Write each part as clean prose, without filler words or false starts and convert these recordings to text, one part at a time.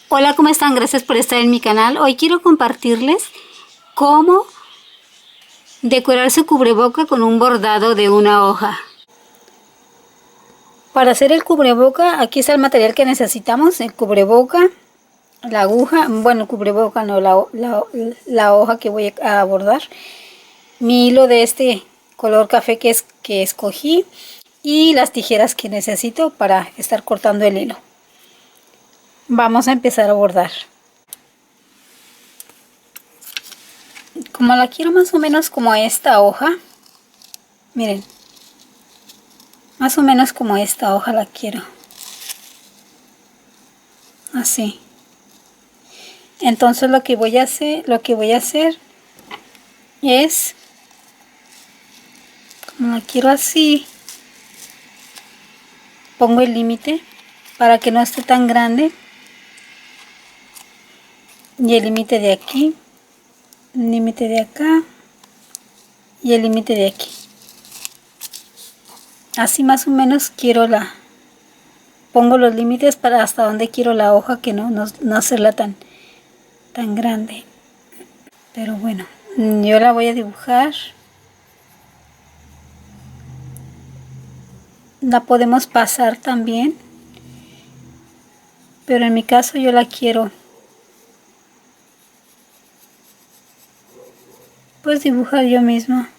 Hola, ¿cómo están? Gracias por estar en mi canal. Hoy quiero compartirles cómo decorar su cubreboca con un bordado de una hoja. Para hacer el cubreboca, aquí está el material que necesitamos: el cubreboca, la aguja, bueno, el cubreboca no, la hoja que voy a bordar, mi hilo de este color café que escogí y las tijeras que necesito para estar cortando el hilo. Vamos a empezar a bordar. Como la quiero más o menos como esta hoja, miren, más o menos como esta hoja la quiero, así. Entonces lo que voy a hacer es, como la quiero así, pongo el límite para que no esté tan grande, y el límite de aquí, el límite de acá y el límite de aquí. Así más o menos quiero pongo los límites para hasta donde quiero la hoja, que no hacerla tan grande. Pero bueno, yo la voy a dibujar. La podemos pasar también, pero en mi caso yo la quiero pues dibujar yo misma.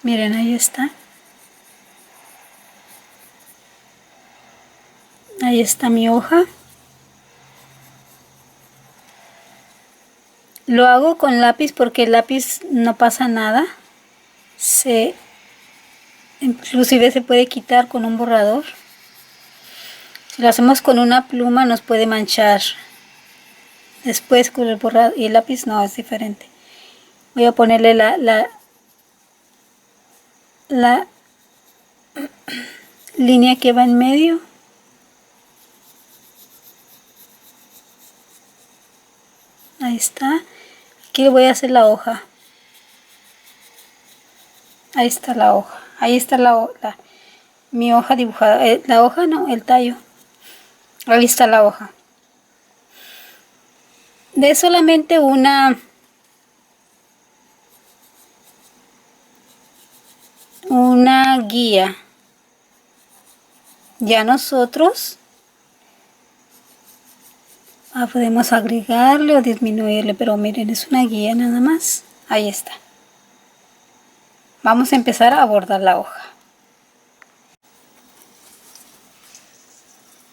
Miren, ahí está. Ahí está mi hoja. Lo hago con lápiz porque el lápiz no pasa nada. Inclusive se puede quitar con un borrador. Si lo hacemos con una pluma nos puede manchar. Después con el borrador y el lápiz no, es diferente. Voy a ponerle la línea que va en medio. Ahí está. Aquí le voy a hacer la hoja. Ahí está la hoja. Ahí está mi hoja dibujada. La hoja no, el tallo. Ahí está la hoja. De solamente una guía. Ya nosotros podemos agregarle o disminuirle, pero miren, es una guía nada más. Ahí está. Vamos a empezar a bordar la hoja.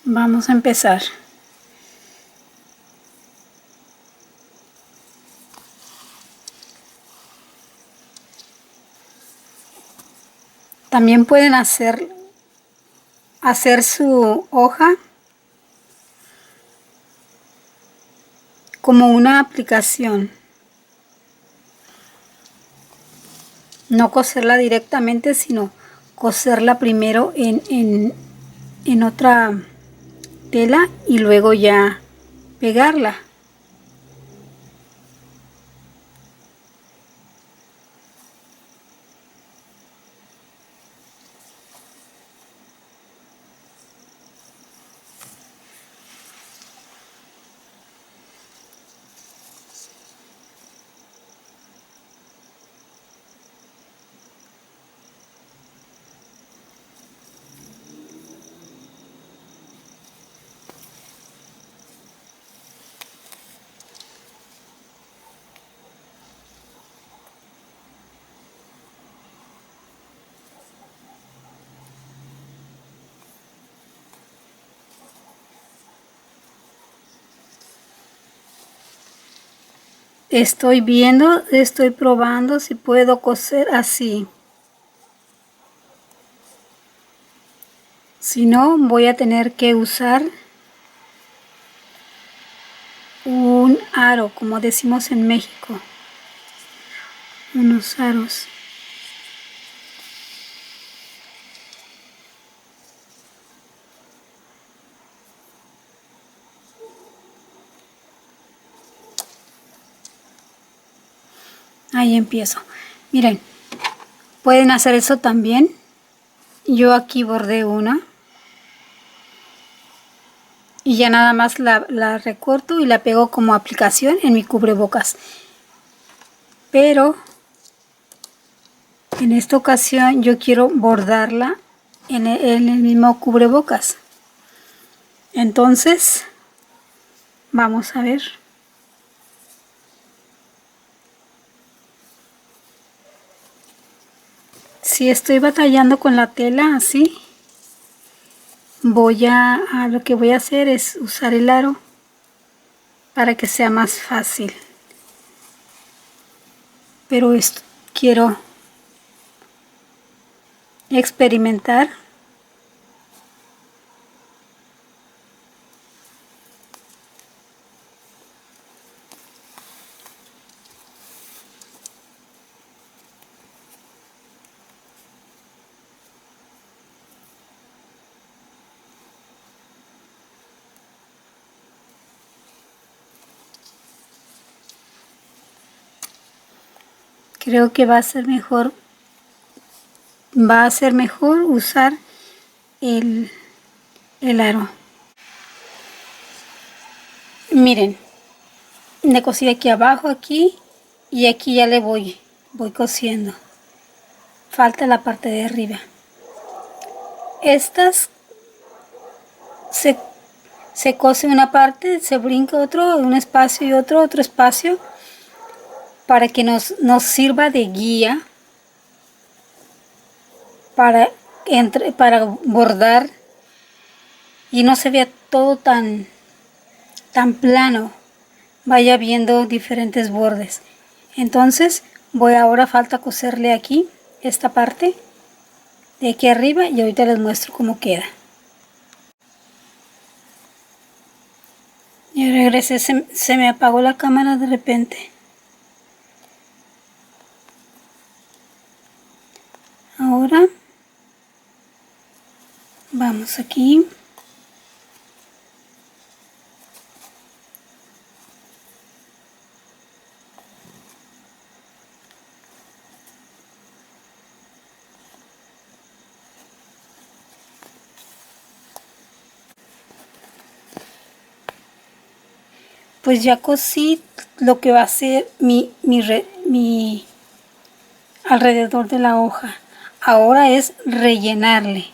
Vamos a empezar. También pueden hacer su hoja como una aplicación. No coserla directamente, sino coserla primero en otra tela y luego ya pegarla. Estoy probando si puedo coser así. Si no, voy a tener que usar un aro, como decimos en México. Unos aros. Ahí empiezo. Miren, pueden hacer eso también. Yo aquí bordé una. Y ya nada más la recorto y la pego como aplicación en mi cubrebocas. Pero en esta ocasión yo quiero bordarla en el mismo cubrebocas. Entonces, vamos a ver. Si estoy batallando con la tela así, lo que voy a hacer es usar el aro para que sea más fácil. Pero esto quiero experimentar. Creo que va a ser mejor usar el aro. Miren, le cosí aquí abajo, aquí, y aquí ya le voy cosiendo. Falta la parte de arriba. Estas se cose una parte, se brinca otro, un espacio y otro espacio, para que nos sirva de guía para bordar y no se vea todo tan plano, vaya viendo diferentes bordes. Entonces ahora falta coserle aquí esta parte de aquí arriba y ahorita les muestro cómo queda. Y regresé, se me apagó la cámara de repente. Ahora vamos aquí. Pues ya cosí lo que va a ser mi alrededor de la hoja. Ahora es rellenarle.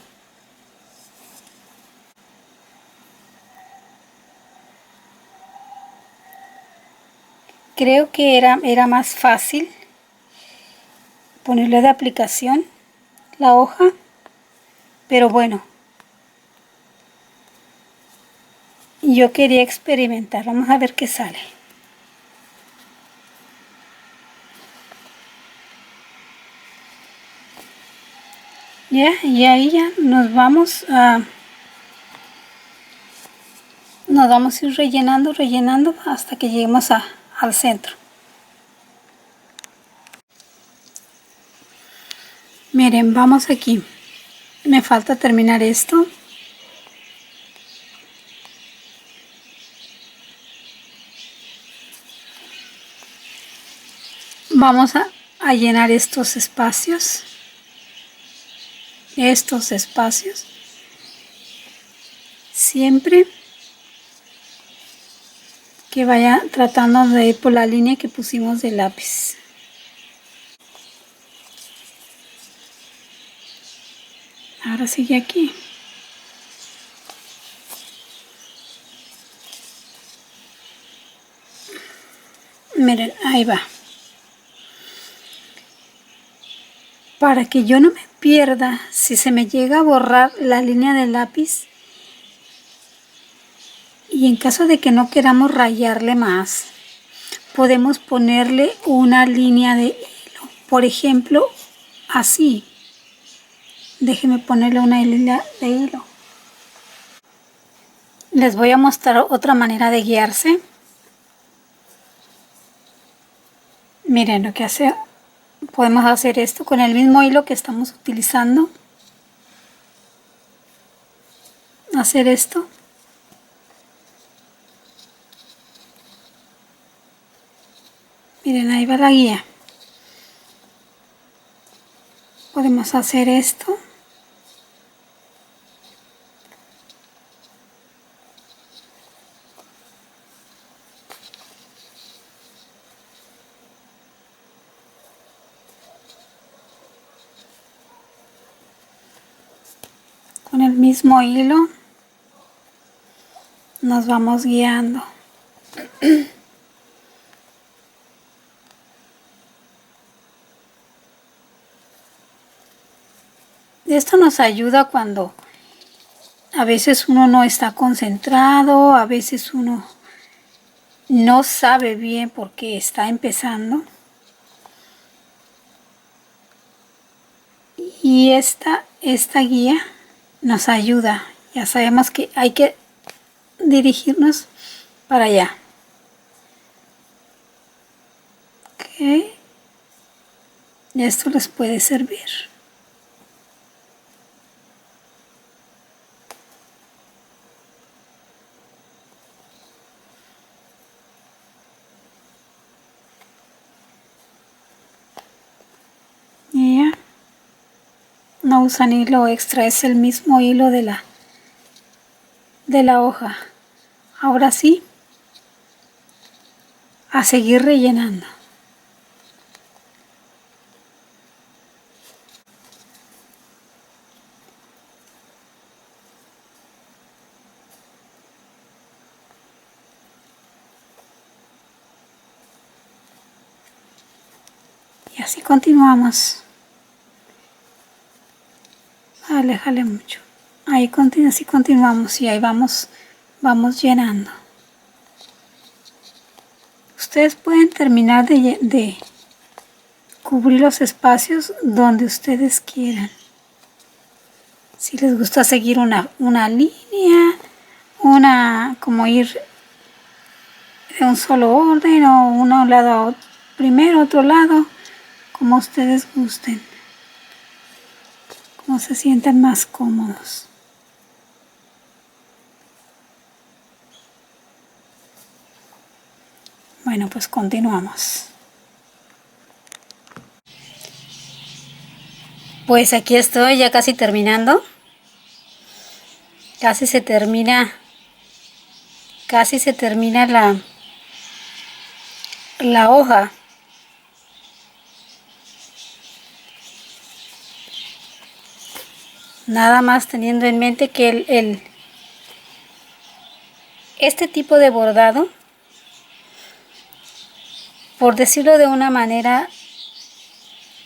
Creo que era más fácil ponerle de aplicación la hoja, pero bueno, yo quería experimentar. Vamos a ver qué sale. Ya, y ahí ya nos vamos a ir rellenando hasta que lleguemos al centro. Miren, vamos aquí. Me falta terminar esto. Vamos a llenar estos espacios. Siempre que vaya tratando de ir por la línea que pusimos de lápiz. Ahora sigue aquí. Miren, ahí va. Para que yo no me pierda, si se me llega a borrar la línea del lápiz, y en caso de que no queramos rayarle más, podemos ponerle una línea de hilo. Por ejemplo, así. Déjenme ponerle una línea de hilo. Les voy a mostrar otra manera de guiarse. Miren lo que hace. Podemos hacer esto con el mismo hilo que estamos utilizando. Hacer esto. Miren, ahí va la guía. Podemos hacer esto. Con el mismo hilo nos vamos guiando. Esto nos ayuda cuando a veces uno no está concentrado, a veces uno no sabe bien por qué está empezando. Y esta guía nos ayuda. Ya sabemos que hay que dirigirnos para allá. Ok. Esto les puede servir. Y ya. No usan hilo extra, es el mismo hilo de la hoja. Ahora sí, a seguir rellenando. Y así continuamos. Jale mucho. Ahí así continuamos y ahí vamos llenando. Ustedes pueden terminar de cubrir los espacios donde ustedes quieran. Si les gusta seguir una línea, como ir de un solo orden o un lado primero, otro lado, como ustedes gusten, como se sientan más cómodos. Bueno, pues continuamos. Pues aquí estoy ya casi terminando. Casi se termina la hoja. Nada más teniendo en mente que este tipo de bordado, por decirlo de una manera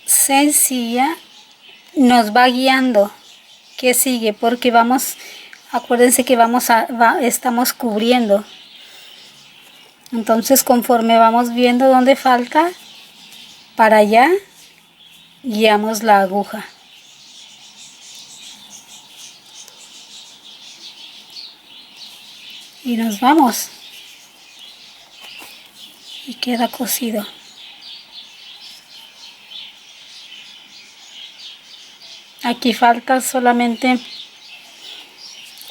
sencilla, nos va guiando qué sigue, porque acuérdense que estamos cubriendo. Entonces, conforme vamos viendo dónde falta, para allá guiamos la aguja. Y nos vamos. Y queda cosido. Aquí falta solamente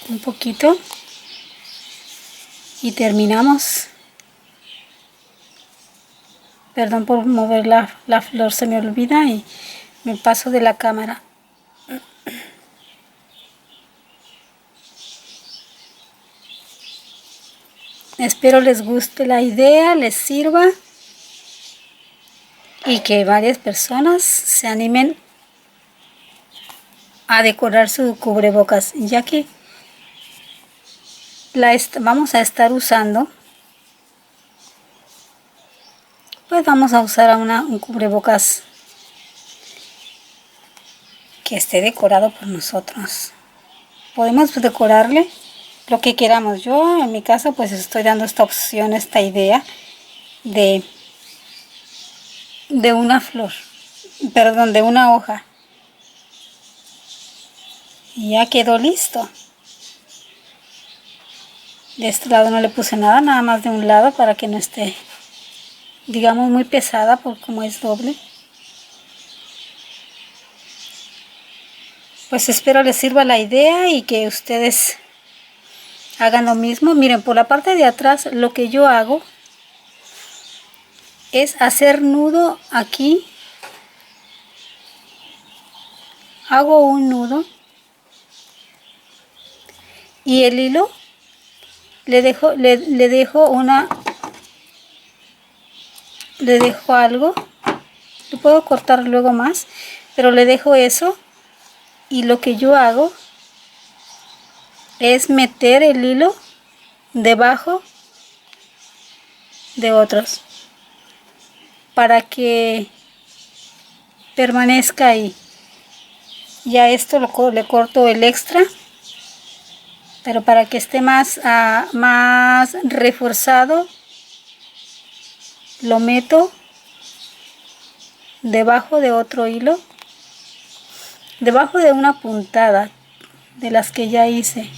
un poquito. Y terminamos. Perdón por mover la flor, se me olvida y me paso de la cámara. Espero les guste la idea, les sirva y que varias personas se animen a decorar su cubrebocas, ya que vamos a estar usando, pues vamos a usar un cubrebocas que esté decorado por nosotros. Podemos decorarle lo que queramos. Yo en mi caso pues estoy dando esta opción, esta idea de una flor, perdón, de una hoja. Y ya quedó listo. De este lado no le puse nada, nada más de un lado para que no esté, digamos, muy pesada, por como es doble. Pues espero les sirva la idea y que ustedes hagan lo mismo. Miren, por la parte de atrás lo que yo hago es hacer nudo aquí hago un nudo y el hilo le dejo algo. Lo puedo cortar luego más, pero le dejo eso, y lo que yo hago es meter el hilo debajo de otros para que permanezca ahí. Ya esto le corto el extra, pero para que esté más reforzado, lo meto debajo de otro hilo, debajo de una puntada de las que ya hice.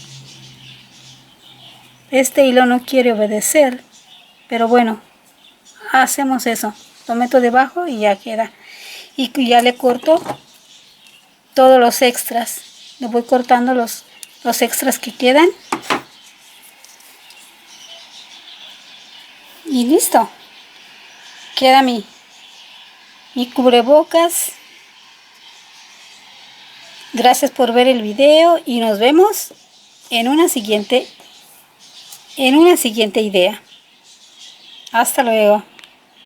Este hilo no quiere obedecer, pero bueno, hacemos eso. Lo meto debajo y ya queda. Y ya le corto todos los extras. Le voy cortando los extras que quedan. Y listo. Queda mi cubrebocas. Gracias por ver el video y nos vemos en una siguiente idea. Hasta luego.